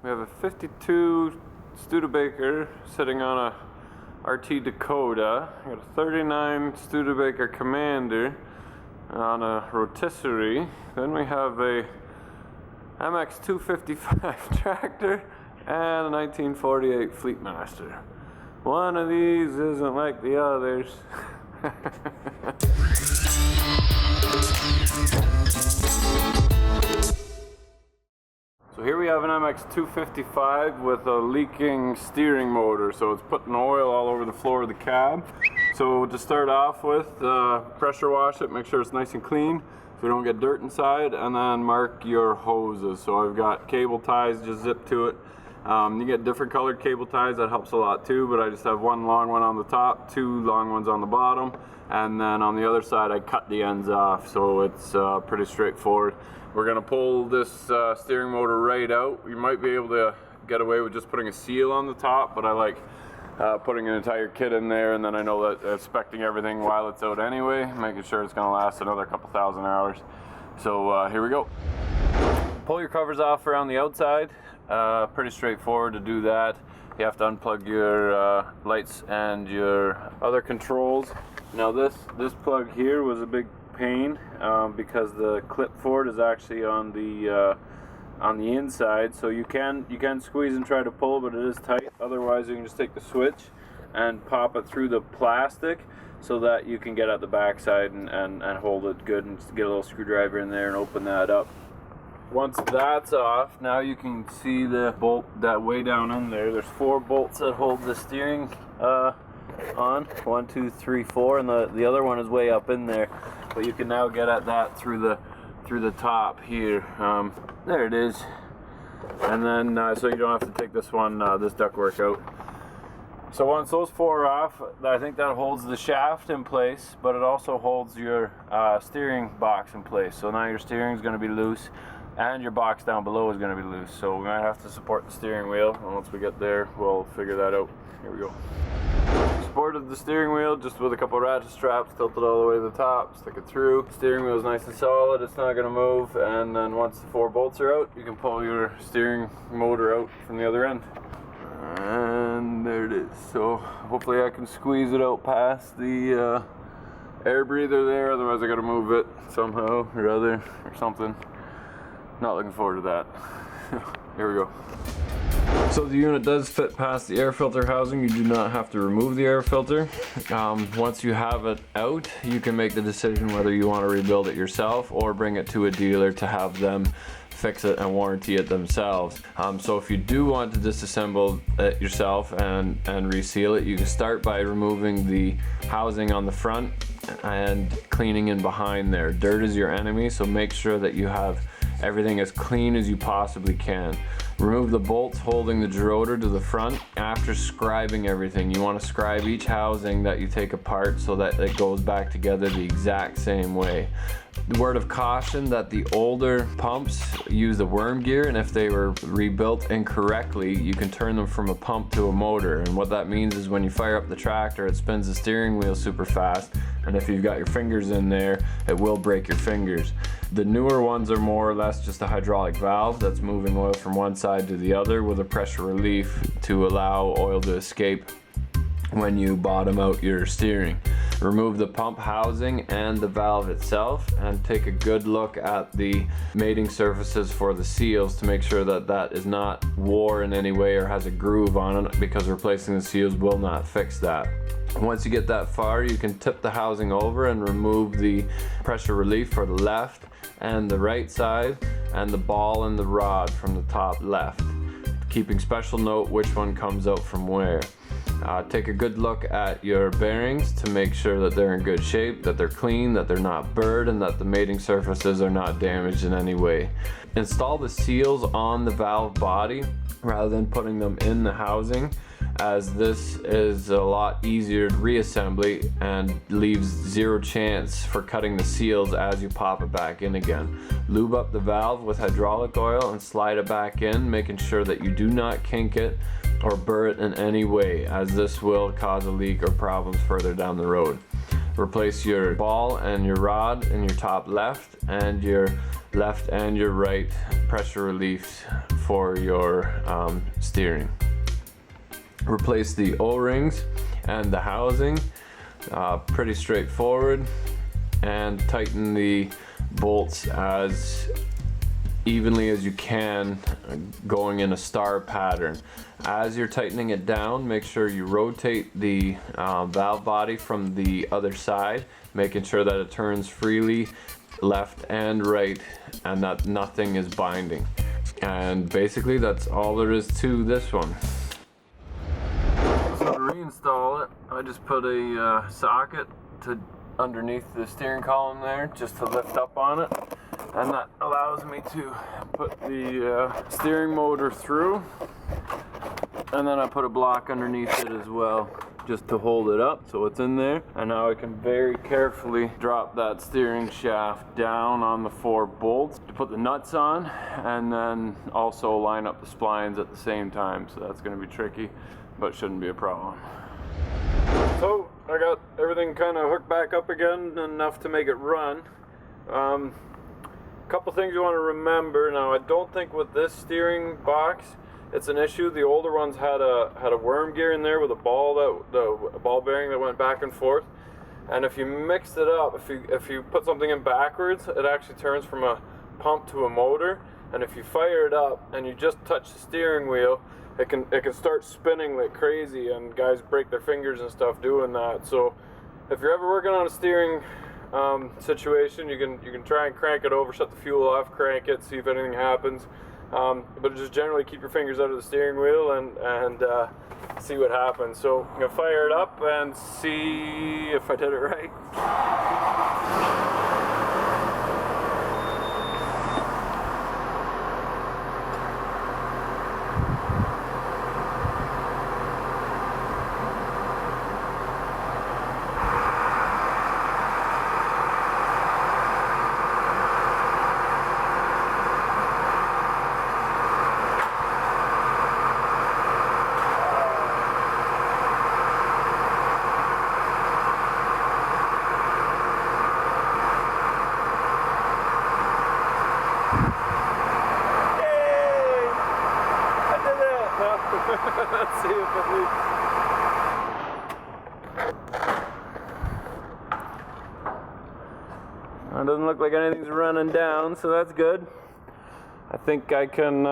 We have a 52 Studebaker sitting on a RT Dakota. We got a 39 Studebaker Commander on a rotisserie. Then we have a MX 255 tractor and a 1948 Fleetmaster. One of these isn't like the others. So here we have an MX 255 with a leaking steering motor, so it's putting oil all over the floor of the cab. So to start off with, pressure wash it, make sure it's nice and clean so we don't get dirt inside, and then mark your hoses. So I've got cable ties just zipped to it. You get different colored cable ties, that helps a lot too, but I just have one long one on the top, two long ones on the bottom, and then on the other side I cut the ends off, so it's pretty straightforward. We're going to pull this steering motor right out. You might be able to get away with just putting a seal on the top, but I like putting an entire kit in there, and then I know that inspecting everything while it's out anyway, making sure it's going to last another couple thousand hours. So here we go. Pull your covers off around the outside. Pretty straightforward to do that. You have to unplug your lights and your other controls. Now this plug here was a big pain because the clip for it is actually on the inside, so you can squeeze and try to pull, but it is tight. Otherwise you can just take the switch and pop it through the plastic so that you can get at the back side and hold it good, and just get a little screwdriver in there and open that up. Once that's off, now you can see the bolt that way down in there. There's 4 bolts that hold the steering on. 1, 2, 3, 4, and the other one is way up in there. But you can now get at that through the top here. There it is. And then so you don't have to take this ductwork out. So once those 4 are off, I think that holds the shaft in place, but it also holds your steering box in place. So now your steering is going to be loose, and your box down below is going to be loose. So we might have to support the steering wheel, and once we get there, we'll figure that out. Here we go. Supported the steering wheel just with a couple ratchet straps, tilted all the way to the top, stick it through. Steering wheel is nice and solid, it's not going to move, and then once the 4 bolts are out, you can pull your steering motor out from the other end. And there it is. So hopefully I can squeeze it out past the air breather there, otherwise I got to move it somehow or other or something. Not looking forward to that. Here we go. So the unit does fit past the air filter housing. You do not have to remove the air filter. Once you have it out, you can make the decision whether you want to rebuild it yourself or bring it to a dealer to have them fix it and warranty it themselves. So if you do want to disassemble it yourself and reseal it, you can start by removing the housing on the front and cleaning in behind there. Dirt is your enemy, so make sure that you have everything as clean as you possibly can. Remove the bolts holding the gerotor to the front. After scribing everything, you want to scribe each housing that you take apart so that it goes back together the exact same way. The word of caution that the older pumps use the worm gear, and if they were rebuilt incorrectly, you can turn them from a pump to a motor. And what that means is when you fire up the tractor, it spins the steering wheel super fast, and if you've got your fingers in there, it will break your fingers. The newer ones are more or less just a hydraulic valve that's moving oil from one side to the other with a pressure relief to allow oil to escape when you bottom out your steering. Remove the pump housing and the valve itself, and take a good look at the mating surfaces for the seals to make sure that that is not wore in any way or has a groove on it, because replacing the seals will not fix that. Once you get that far, you can tip the housing over and remove the pressure relief for the left and the right side, and the ball and the rod from the top left, keeping special note which one comes out from where. Take a good look at your bearings to make sure that they're in good shape, that they're clean, that they're not burred, and that the mating surfaces are not damaged in any way. Install the seals on the valve body rather than putting them in the housing, as this is a lot easier reassembly and leaves zero chance for cutting the seals as you pop it back in again. Lube up the valve with hydraulic oil and slide it back in, making sure that you do not kink it or burr it in any way, as this will cause a leak or problems further down the road. Replace your ball and your rod in your top left and your left and your right pressure reliefs for your steering. Replace the O-rings and the housing, pretty straightforward, and tighten the bolts as evenly as you can, going in a star pattern. As you're tightening it down, make sure you rotate the valve body from the other side, making sure that it turns freely left and right and that nothing is binding. And basically that's all there is to this one. So to reinstall it, I just put a socket to underneath the steering column there just to lift up on it, and that allows me to put the steering motor through, and then I put a block underneath it as well just to hold it up so it's in there. And now I can very carefully drop that steering shaft down on the 4 bolts to put the nuts on, and then also line up the splines at the same time. So that's going to be tricky, but shouldn't be a problem. So I got everything kind of hooked back up again, enough to make it run. Couple things you want to remember. Now, I don't think with this steering box it's an issue. The older ones had a worm gear in there with a ball, the ball bearing that went back and forth. And if you mixed it up, if you put something in backwards, it actually turns from a pump to a motor. And if you fire it up and you just touch the steering wheel, it can start spinning like crazy, and guys break their fingers and stuff doing that. So if you're ever working on a steering situation, you can try and crank it over, shut the fuel off, crank it, see if anything happens. But just generally keep your fingers out of the steering wheel and see what happens. So I'm gonna fire it up and see if I did it right. Let's see if it leaks. It doesn't look like anything's running down, so that's good. I think I can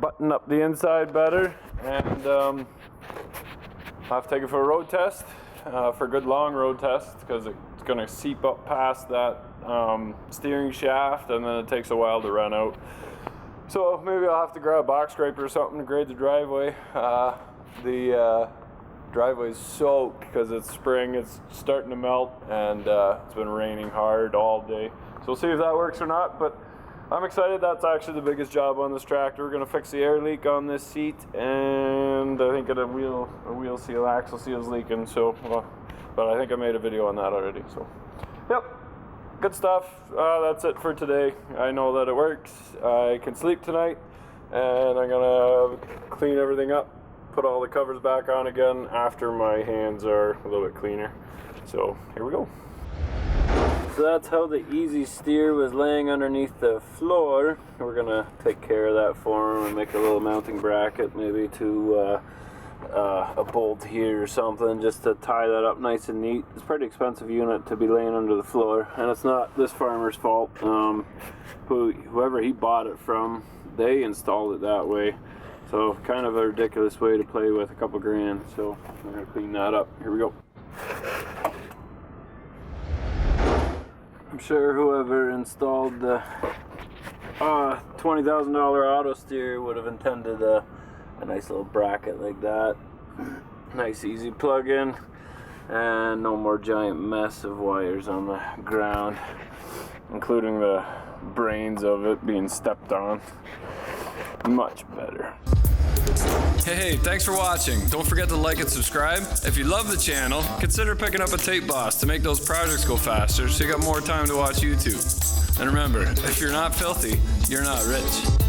button up the inside better, and I'll have to take it for a road test, for a good long road test, because it's going to seep up past that steering shaft, and then it takes a while to run out. So maybe I'll have to grab a box scraper or something to grade the driveway. The driveway is soaked because it's spring, it's starting to melt, and it's been raining hard all day. So we'll see if that works or not, but I'm excited. That's actually the biggest job on this tractor. We're gonna fix the air leak on this seat, and I think a wheel seal, axle seal is leaking, so, but I think I made a video on that already, so, yep. Good stuff. That's it for today. I know that it works. I can sleep tonight, and I'm gonna clean everything up, put all the covers back on again after my hands are a little bit cleaner. So here we go. So that's how the easy steer was laying underneath the floor. We're gonna take care of that for him and make a little mounting bracket, maybe to a bolt here or something, just to tie that up nice and neat. It's a pretty expensive unit to be laying under the floor, and it's not this farmer's fault. Whoever he bought it from, they installed it that way. So kind of a ridiculous way to play with a couple grand. So I'm gonna clean that up. Here we go. I'm sure whoever installed the $20,000 auto steer would have intended a nice little bracket like that. Nice easy plug-in, and no more giant mess of wires on the ground, including the brains of it being stepped on. Much better. Hey, thanks for watching. Don't forget to like and subscribe. If you love the channel, consider picking up a tape boss to make those projects go faster so you got more time to watch YouTube. And remember, if you're not filthy, you're not rich.